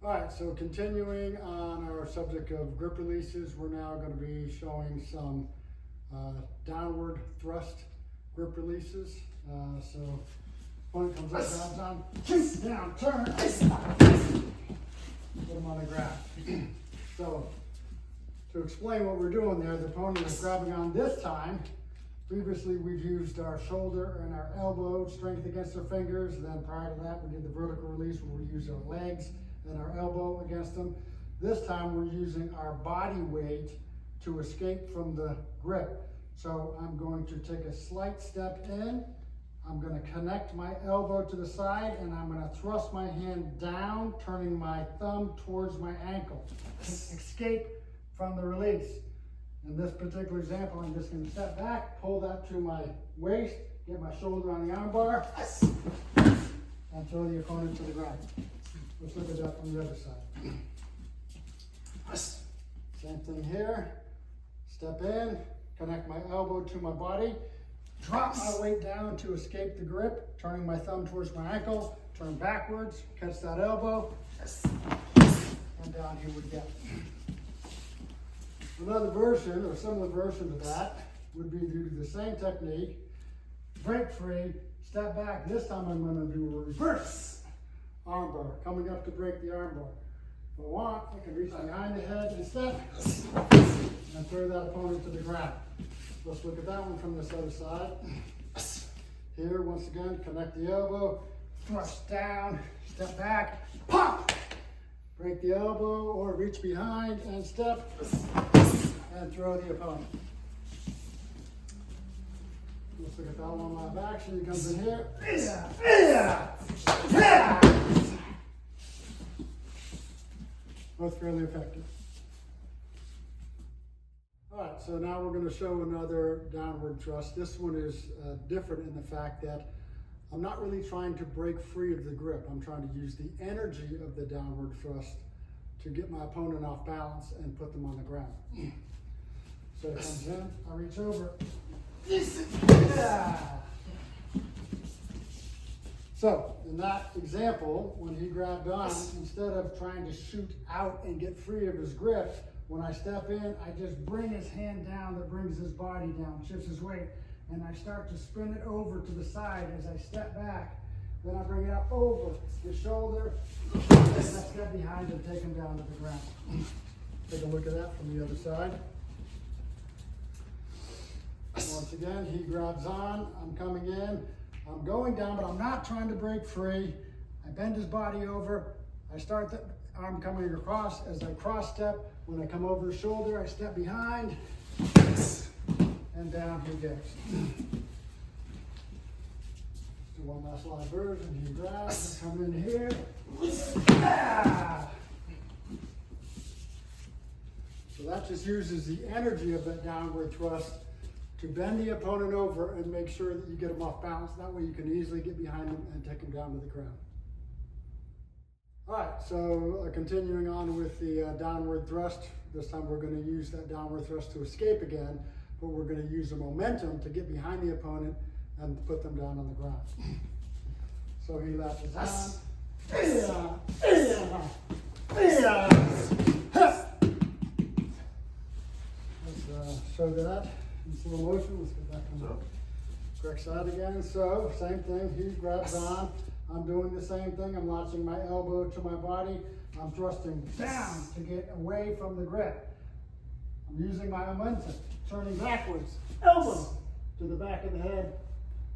All right, so continuing on our subject of grip releases, we're now going to be showing some downward thrust grip releases. So opponent comes up, grabs on, down, turn, put them on the ground. So to explain what we're doing there, the opponent is grabbing on this time. Previously, we've used our shoulder and our elbow strength against our fingers. And then prior to that, we did the vertical release where we used our legs and our elbow against them. This time, we're using our body weight to escape from the grip. So I'm going to take a slight step in. I'm going to connect my elbow to the side, and I'm going to thrust my hand down, turning my thumb towards my ankle. Escape from the release. In this particular example, I'm just going to step back, pull that to my waist, get my shoulder on the arm bar, and throw the opponent to the ground. Let's look at that from the other side. Same thing here. Step in, connect my elbow to my body, drop my weight down to escape the grip, turning my thumb towards my ankle, turn backwards, catch that elbow, and down he would get. Another version, or similar version to that, would be to do the same technique, break free, step back. This time I'm going to do a reverse arm bar, coming up to break the arm bar. If I want, I can reach behind the head and step, and throw that opponent to the ground. Let's look at that one from this other side. Here, once again, connect the elbow, thrust down, step back, pop! Break the elbow or reach behind and step and throw the opponent. Let's look at that one on my back. So he comes in here. Both fairly effective. All right, so now we're going to show another downward thrust. This one is different in the fact that I'm not really trying to break free of the grip. I'm trying to use the energy of the downward thrust to get my opponent off balance and put them on the ground. So it comes in, I reach over. So in that example, when he grabbed on, instead of trying to shoot out and get free of his grip, when I step in, I just bring his hand down that brings his body down, shifts his weight. And I start to spin it over to the side as I step back. Then I bring it up over his shoulder, and I step behind and take him down to the ground. Take a look at that from the other side. Once again, he grabs on, I'm coming in, I'm going down, but I'm not trying to break free. I bend his body over, I start the arm coming across. As I cross step, when I come over his shoulder, I step behind, and down he goes. Do one last live version. He grabs, come in here. So that just uses the energy of that downward thrust to bend the opponent over and make sure that you get him off balance. That way you can easily get behind him and take him down to the ground. All right, so continuing on with the downward thrust. This time we're going to use that downward thrust to escape again. But we're going to use the momentum to get behind the opponent and put them down on the ground. So he latches on. Let's show that in slow motion. Let's get back on the correct side again. So same thing, he grabs on. I'm doing the same thing. I'm latching my elbow to my body. I'm thrusting down to get away from the grip. I'm using my momentum, turning backwards, elbow to the back of the head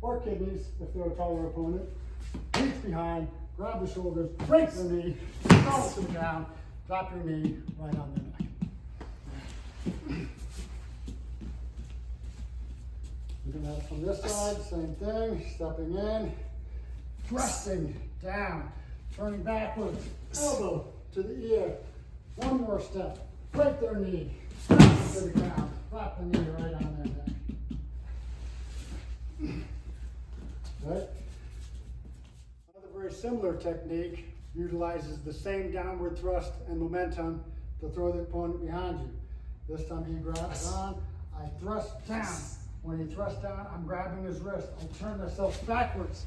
or kidneys if they're a taller opponent. Reach behind, grab the shoulders, break the knee, fall to the ground, drop your knee right on their neck. Looking at it from this side, same thing, stepping in, thrusting down, turning backwards, elbow to the ear. One more step, break their knee. To the ground, drop the knee right on their neck. Right? Another very similar technique utilizes the same downward thrust and momentum to throw the opponent behind you. This time he grabs on, I thrust down. When he thrusts down, I'm grabbing his wrist. I turn myself backwards,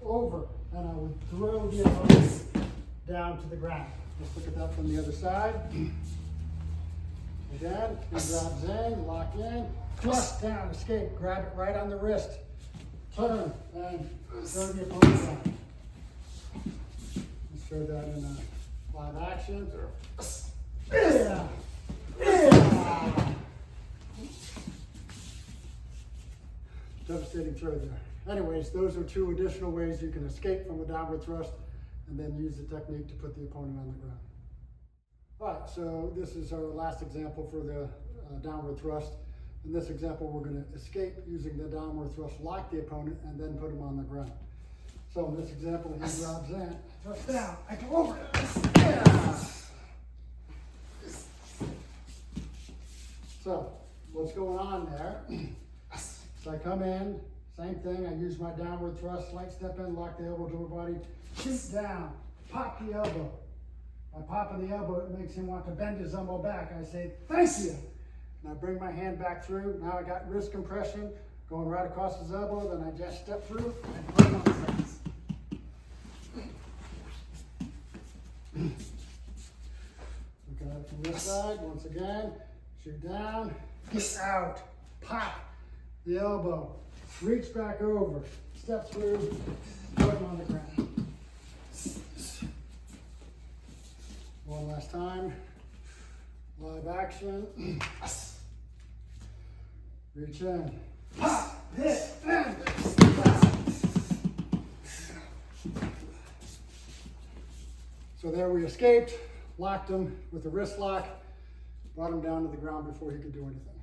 over, and I would throw the opponent down to the ground. Let's look at that from the other side. Again, he grabs in, lock in, thrust down, escape, grab it right on the wrist, turn, and throw the opponent down. Let's show that in a live action. Yeah. Yeah. Devastating throw there. Anyways, those are two additional ways you can escape from a downward thrust and then use the technique to put the opponent on the ground. All right, so this is our last example for the downward thrust. In this example, we're going to escape using the downward thrust, lock the opponent, and then put him on the ground. So in this example, he grabs in, thrust down, I go over. Yeah. So what's going on there? So I come in, same thing, I use my downward thrust, slight step in, lock the elbow to my body, shoot down, pop the elbow. By popping the elbow, it makes him want to bend his elbow back. I say, thank you. And I bring my hand back through. Now I got wrist compression going right across his elbow. Then I just step through and put him on his hands. Look at it from this side. Once again, shoot down, get out, pop the elbow, reach back over, step through, put him on the ground. One last time, live action, reach in, pop, hit, and so there we escaped, locked him with a wrist lock, brought him down to the ground before he could do anything.